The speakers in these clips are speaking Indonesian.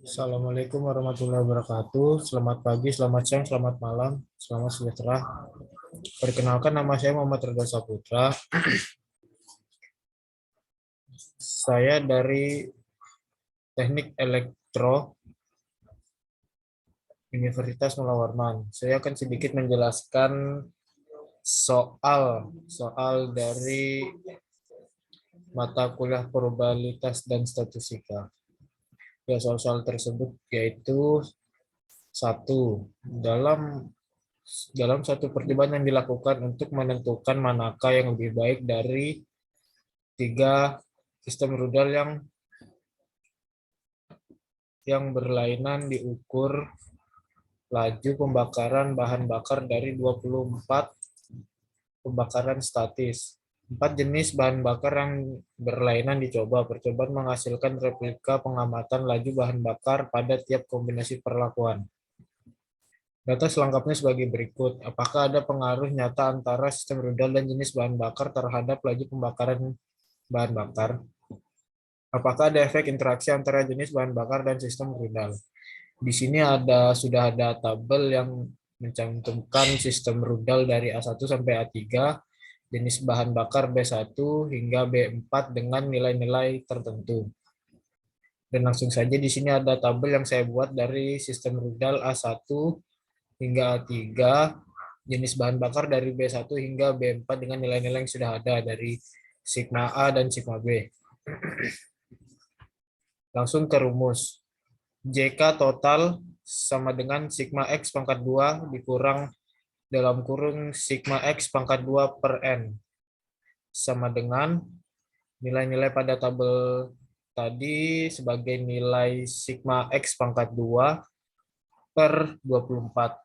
Assalamualaikum warahmatullahi wabarakatuh. Selamat pagi, selamat siang, selamat malam, selamat sejahtera. Perkenalkan, nama saya Muhammad Reda Saputra. Saya dari Teknik Elektro Universitas Mula Warman. Saya akan sedikit menjelaskan soal dari mata kuliah probabilitas dan statistika. Ya, soal-soal tersebut yaitu satu, dalam satu percobaan yang dilakukan untuk menentukan manakah yang lebih baik dari tiga sistem rudal yang berlainan diukur laju pembakaran bahan bakar dari 24 pembakaran statis. 4 jenis bahan bakar yang berlainan dicoba. Percobaan menghasilkan replika pengamatan laju bahan bakar pada tiap kombinasi perlakuan. Data selengkapnya sebagai berikut. Apakah ada pengaruh nyata antara sistem rudal dan jenis bahan bakar terhadap laju pembakaran bahan bakar? Apakah ada efek interaksi antara jenis bahan bakar dan sistem rudal? Di sini sudah ada tabel yang mencantumkan sistem rudal dari A1 sampai A3, jenis bahan bakar B1 hingga B4 dengan nilai-nilai tertentu. Dan langsung saja di sini ada tabel yang saya buat dari sistem rudal A1 hingga A3, jenis bahan bakar dari B1 hingga B4 dengan nilai-nilai yang sudah ada dari sigma A dan sigma B. Langsung ke rumus. JK total sama dengan sigma X pangkat 2 dikurang dalam kurung sigma X pangkat 2 per N. Sama dengan nilai-nilai pada tabel tadi sebagai nilai sigma X pangkat 2 per 24.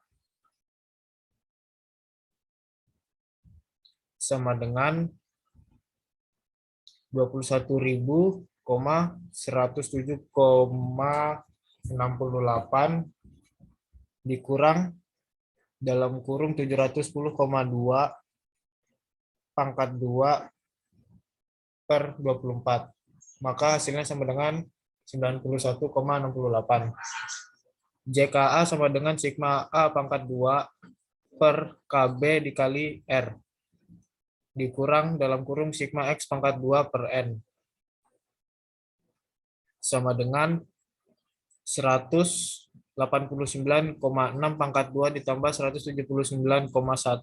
Sama dengan 21.107,68 dikurang dalam kurung 710,2 pangkat 2 per 24. Maka hasilnya sama dengan 91,68. JKA sama dengan sigma A pangkat 2 per KB dikali R dikurang dalam kurung sigma X pangkat 2 per N sama dengan 189,6 pangkat 2 ditambah 179,1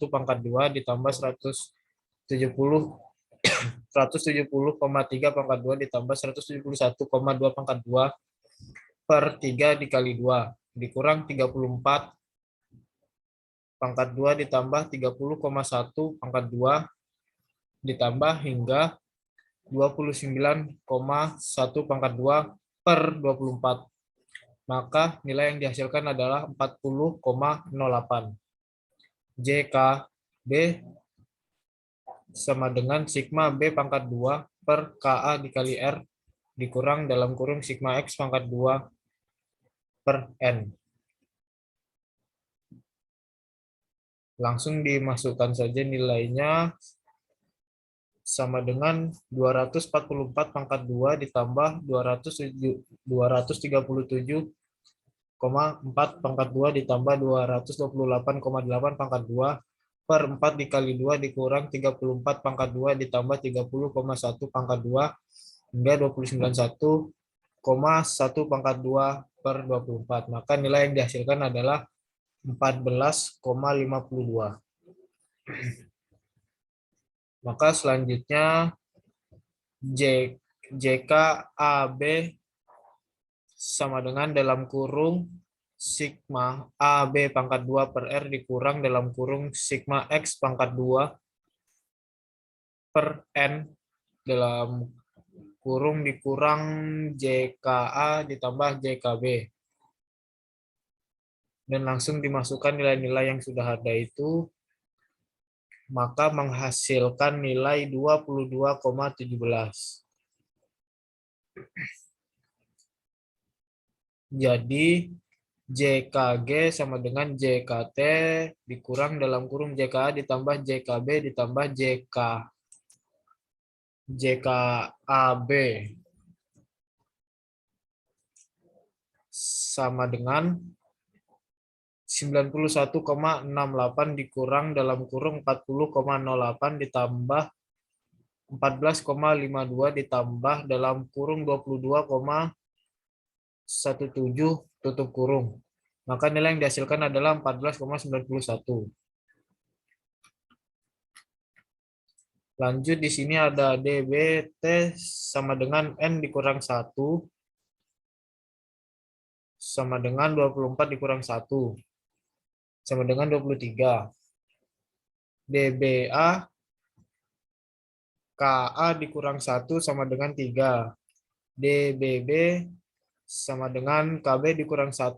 pangkat 2 ditambah 170,3 pangkat 2 ditambah 171,2 pangkat 2 per 3 dikali 2 dikurang 34 pangkat 2 ditambah 30,1 pangkat 2 ditambah hingga 29,1 pangkat 2 per 24. Maka nilai yang dihasilkan adalah 40,08. JKB sama dengan sigma B pangkat 2 per KA dikali R dikurang dalam kurung sigma X pangkat 2 per N. Langsung dimasukkan saja nilainya sama dengan 244 pangkat 2 ditambah 237,4 pangkat 2 ditambah 228,8 pangkat 2 per 4 dikali 2 dikurang 34 pangkat 2 ditambah 30,1 pangkat 2 hingga 291,1 pangkat 2 per 24. Maka nilai yang dihasilkan adalah 14,52. Maka selanjutnya JKAB sama dengan dalam kurung sigma AB pangkat 2 per R dikurang dalam kurung sigma X pangkat 2 per N dalam kurung dikurang JKA ditambah JKB. Dan langsung dimasukkan nilai-nilai yang sudah ada itu, maka menghasilkan nilai 22,17. Jadi JKG sama dengan JKT dikurang dalam kurung JKA ditambah JKB ditambah JKAB sama dengan 91,68 dikurang dalam kurung 40,08 ditambah 14,52 ditambah dalam kurung 22,17 tutup kurung. Maka nilai yang dihasilkan adalah 14,91. Lanjut, di sini ada DBT sama dengan N dikurang 1 sama dengan 24 dikurang 1 sama dengan 23. DBA KA dikurang 1 sama dengan 3. DBB sama dengan KB dikurang 1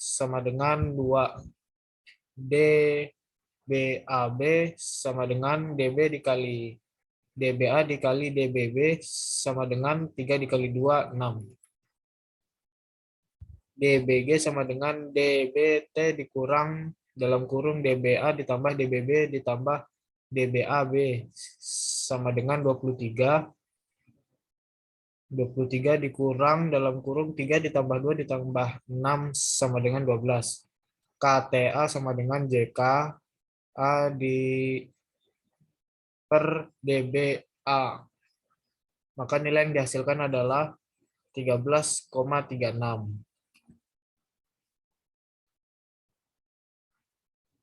sama dengan 2. DBAB sama dengan DB dikali DBA dikali DBB sama dengan 3 dikali 2, 6. DBG sama dengan DBT dikurang dalam kurung DBA ditambah DBB ditambah DBAB sama dengan 23. 23 dikurang dalam kurung 3 ditambah 2 ditambah 6 sama dengan 12. KTA sama dengan JK A di per DBA. Maka nilai yang dihasilkan adalah 13,36.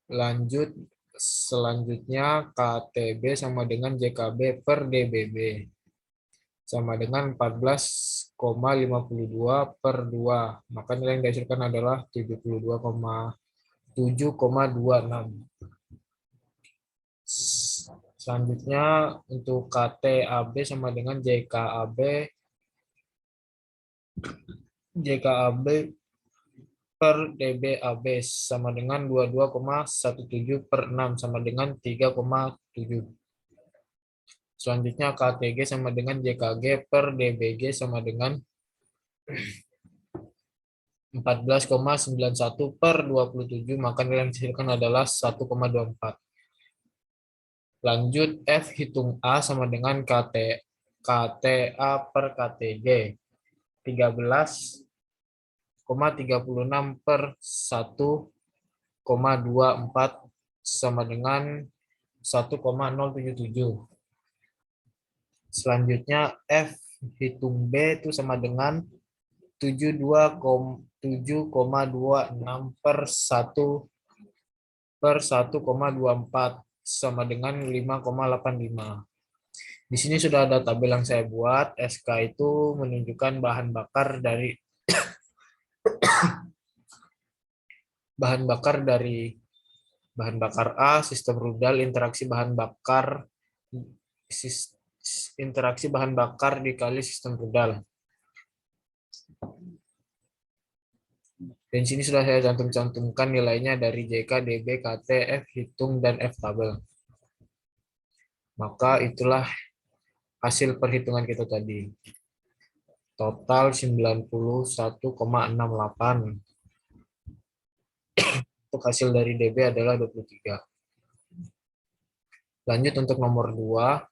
Lanjut, selanjutnya KTB sama dengan JKB per DBB. Sama dengan 14,52 per 2. Maka nilai yang dihasilkan adalah 72,7,26. Selanjutnya untuk KTAB sama dengan JKAB per DBAB sama dengan 22,17 per 6 sama dengan 3,7. Selanjutnya KTG sama dengan JKG per DBG sama dengan 14,91 per 27, maka nilai yang dihasilkan adalah 1,24. Lanjut, F hitung A sama dengan KTA per KTG. 13,36 per 1,24 sama dengan 1,077. Selanjutnya F hitung B itu sama dengan 7,26 per 1,24 sama dengan 5,85. Di sini sudah ada tabel yang saya buat. SK itu menunjukkan bahan bakar dari bahan bakar A, sistem rudal, interaksi bahan bakar dikali sistem rudal. Dan sini sudah saya cantumkan nilainya dari JK, DB, KT, F hitung, dan F tabel. Maka itulah hasil perhitungan kita tadi. Total 91,68. Untuk hasil dari DB adalah 23. Lanjut untuk nomor 2.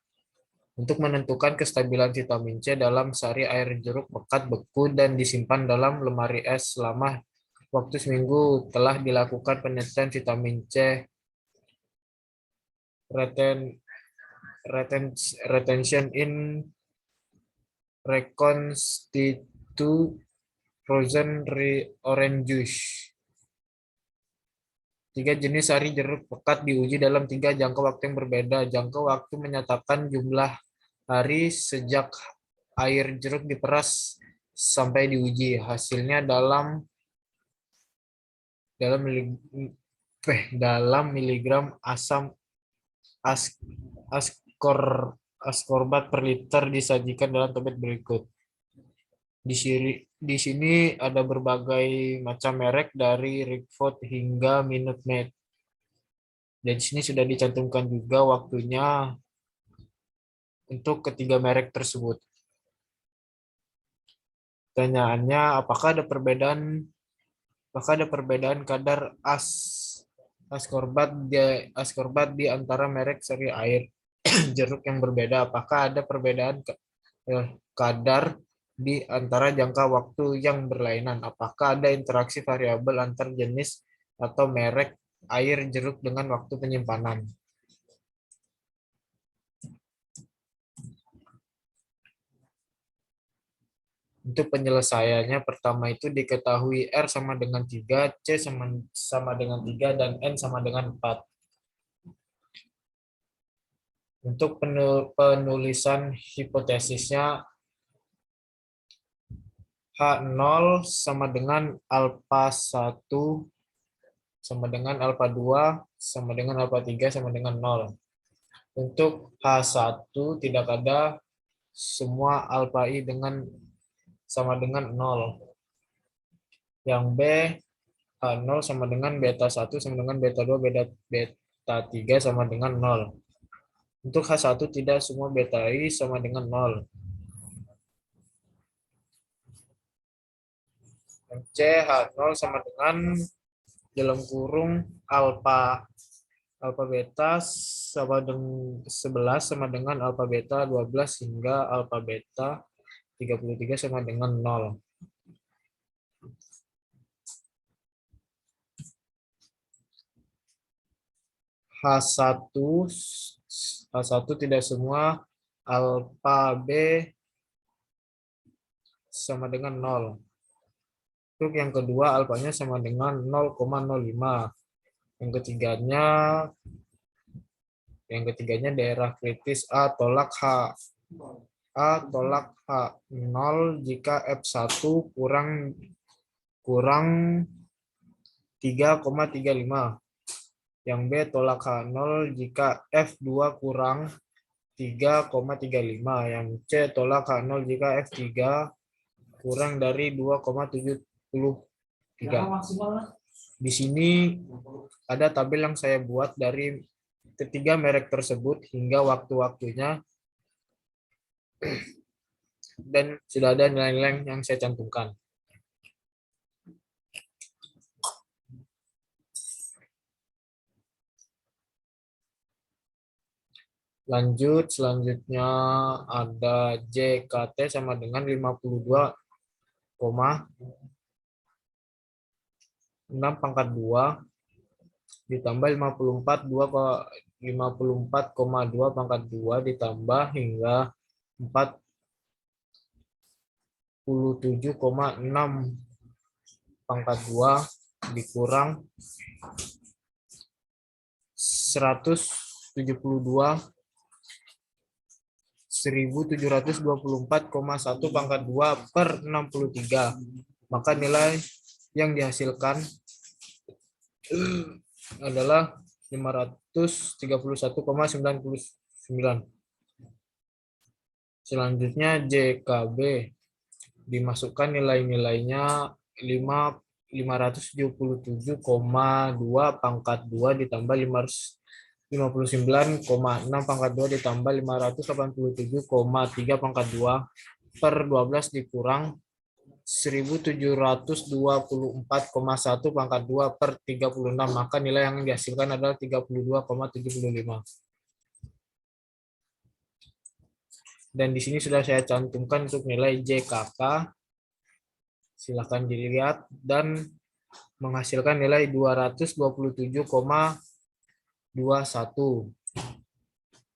Untuk menentukan kestabilan vitamin C dalam sari air jeruk pekat beku dan disimpan dalam lemari es selama waktu seminggu, telah dilakukan penelitian vitamin C retention in reconstituted frozen orange juice. 3 jenis sari jeruk pekat diuji dalam 3 jangka waktu yang berbeda. Jangka waktu menyatakan jumlah hari sejak air jeruk diperas sampai diuji. Hasilnya dalam miligram asam askorbat per liter disajikan dalam tabel berikut. Di sini ada berbagai macam merek dari Rickford hingga Minute Maid. Dan di sini sudah dicantumkan juga waktunya untuk ketiga merek tersebut. Pertanyaannya, apakah ada perbedaan kadar askorbat di antara merek seri air jeruk yang berbeda? Apakah ada perbedaan kadar di antara jangka waktu yang berlainan. Apakah ada interaksi variabel antar jenis atau merek air jeruk dengan waktu penyimpanan? Untuk penyelesaiannya, pertama itu diketahui R sama dengan 3, C sama dengan 3, dan N sama dengan 4. Untuk penulisan hipotesisnya, H0 sama dengan alfa 1 sama dengan alfa 2 sama dengan alfa 3 sama dengan 0. Untuk H1 tidak ada, semua alfa I sama dengan 0. Yang B, H0 sama dengan beta 1 sama dengan beta 2, beta 3 sama dengan 0. Untuk H1 tidak, semua beta I sama dengan 0. Yang C, H0 sama dengan dalam kurung alfa beta sama dengan 11 sama dengan alfa beta 12 hingga alfa beta 33 sama dengan 0. H1 tidak semua alfa B sama dengan 0. Untuk yang kedua, alfanya sama dengan 0,05. Yang ketiganya daerah kritis A tolak H. A tolak H 0 jika F1 kurang 3,35. Yang B tolak H0 jika F2 kurang 3,35. Yang C tolak H0 jika F3 kurang dari 2,73. Di sini ada tabel yang saya buat dari ketiga merek tersebut hingga waktu-waktunya, dan sudah ada nilai-nilai yang saya cantumkan. Lanjut, selanjutnya ada JKT sama dengan 52,6 pangkat 2 ditambah 54,2 pangkat 2 ditambah hingga 47,6 pangkat 2 dikurang 172.724,1 pangkat 2 per 63. Maka nilai yang dihasilkan adalah 531,99. Selanjutnya JKB dimasukkan nilai-nilainya 577,2 pangkat 2 ditambah 59,6 pangkat 2 ditambah 587,3 pangkat 2 per 12 dikurang 1724,1 pangkat 2 per 36. Maka nilai yang dihasilkan adalah 32,75. Dan di sini sudah saya cantumkan untuk nilai JKK. Silahkan dilihat dan menghasilkan nilai 227,21.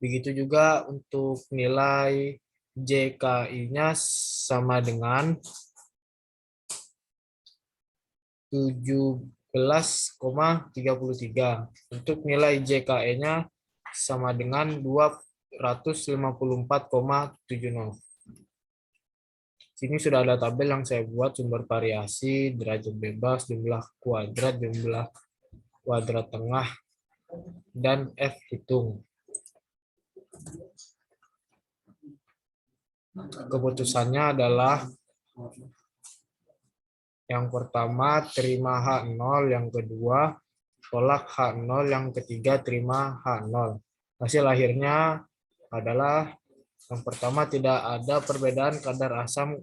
Begitu juga untuk nilai JKI-nya sama dengan 17,33. Untuk nilai JKE-nya sama dengan 254,70. Sini sudah ada tabel yang saya buat, sumber variasi, derajat bebas, jumlah kuadrat tengah, dan F hitung. Keputusannya adalah yang pertama terima H0, yang kedua tolak H0, yang ketiga terima H0. Hasil akhirnya adalah yang pertama tidak ada perbedaan kadar asam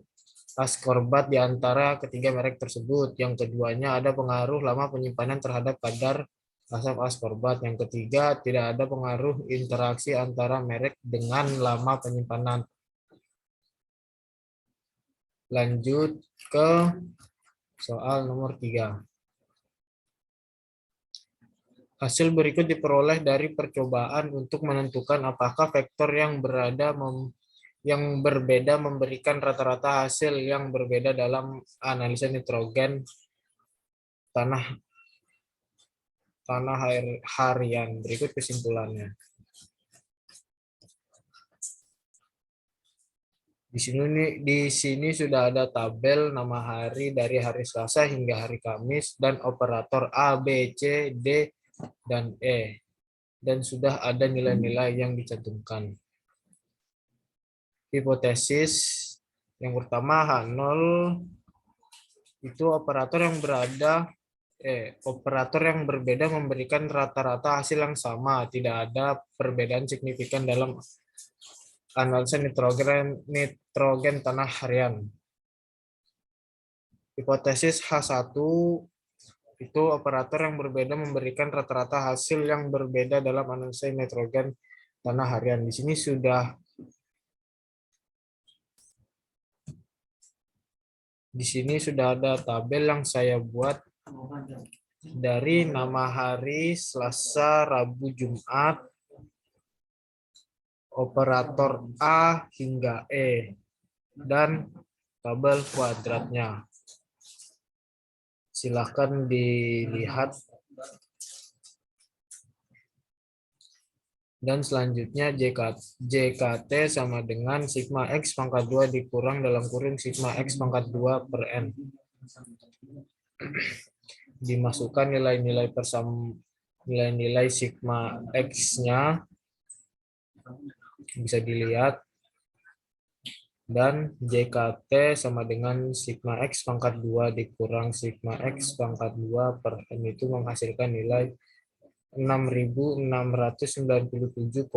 askorbat di antara ketiga merek tersebut. Yang keduanya ada pengaruh lama penyimpanan terhadap kadar asam askorbat. Yang ketiga tidak ada pengaruh interaksi antara merek dengan lama penyimpanan. Lanjut ke soal nomor 3. Hasil berikut diperoleh dari percobaan untuk menentukan apakah vektor yang berbeda memberikan rata-rata hasil yang berbeda dalam analisa nitrogen tanah harian. Berikut kesimpulannya. Di sini sudah ada tabel nama hari dari hari Selasa hingga hari Kamis dan operator A, B, C, D, dan E. Dan sudah ada nilai-nilai yang dicantumkan. Hipotesis yang pertama H0 itu operator yang berbeda memberikan rata-rata hasil yang sama, tidak ada perbedaan signifikan dalam analisa nitrogen tanah harian. Hipotesis H1 itu operator yang berbeda memberikan rata-rata hasil yang berbeda dalam analisa nitrogen tanah harian. Di sini sudah ada tabel yang saya buat dari nama hari Selasa, Rabu, Jumat, operator A hingga E, dan tabel kuadratnya. Silakan dilihat. Dan selanjutnya JKT sama dengan sigma X pangkat 2 dikurang dalam kurung sigma X pangkat 2 per N. Dimasukkan nilai-nilai sigma X-nya, bisa dilihat. Dan JKT sama dengan sigma X pangkat 2 dikurang sigma X pangkat 2 per N itu menghasilkan nilai 6.697,6.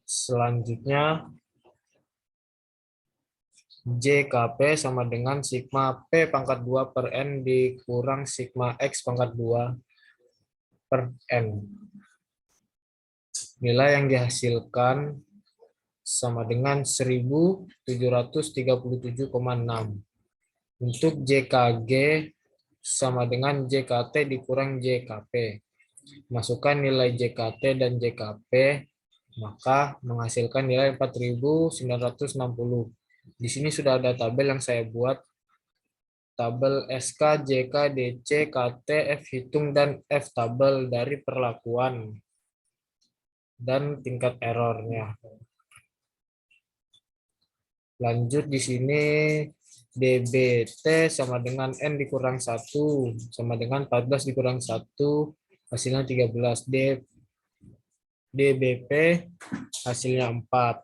Selanjutnya JKP sama dengan sigma P pangkat 2 per N dikurang sigma X pangkat 2 per N. Nilai yang dihasilkan sama dengan 1.737,6. Untuk JKG sama dengan JKT dikurang JKP. Masukkan nilai JKT dan JKP, maka menghasilkan nilai 4.960. Di sini sudah ada tabel yang saya buat. Tabel SK, JK, DC, KT, F hitung, dan F tabel dari perlakuan dan tingkat errornya. Lanjut di sini DBT sama dengan N dikurang 1 sama dengan 14 dikurang 1 hasilnya 13. DBP hasilnya 4.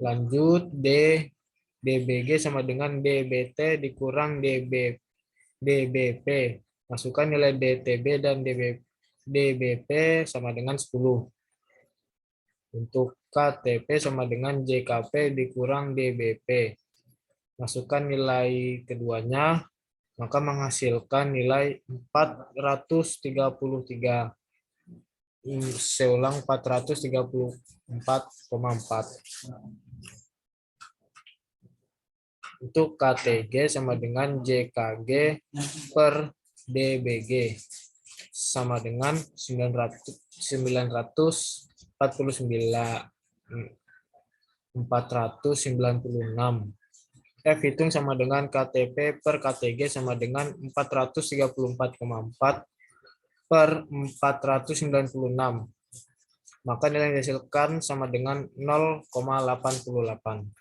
Lanjut DBG sama dengan DBT dikurang DBP. Masukkan nilai DTB dan DBP sama dengan 10. Untuk KTP sama dengan JKP dikurang DBP. Masukkan nilai keduanya, maka menghasilkan nilai 433. Saya ulang 434,4. Untuk KTG sama dengan JKG per DBG sama dengan 496. F hitung sama dengan KTP per KTG sama dengan 434,4 per 496. Maka nilai yang dihasilkan sama dengan 0,88.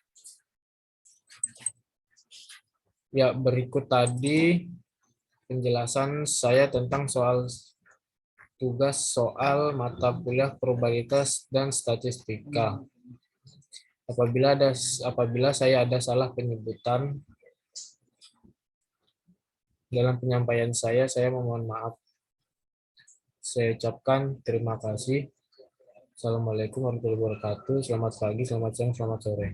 Ya, berikut tadi penjelasan saya tentang tugas soal mata kuliah probabilitas dan statistika. Apabila saya ada salah penyebutan dalam penyampaian saya memohon maaf. Saya ucapkan terima kasih. Assalamualaikum warahmatullahi wabarakatuh. Selamat pagi, selamat siang, selamat sore.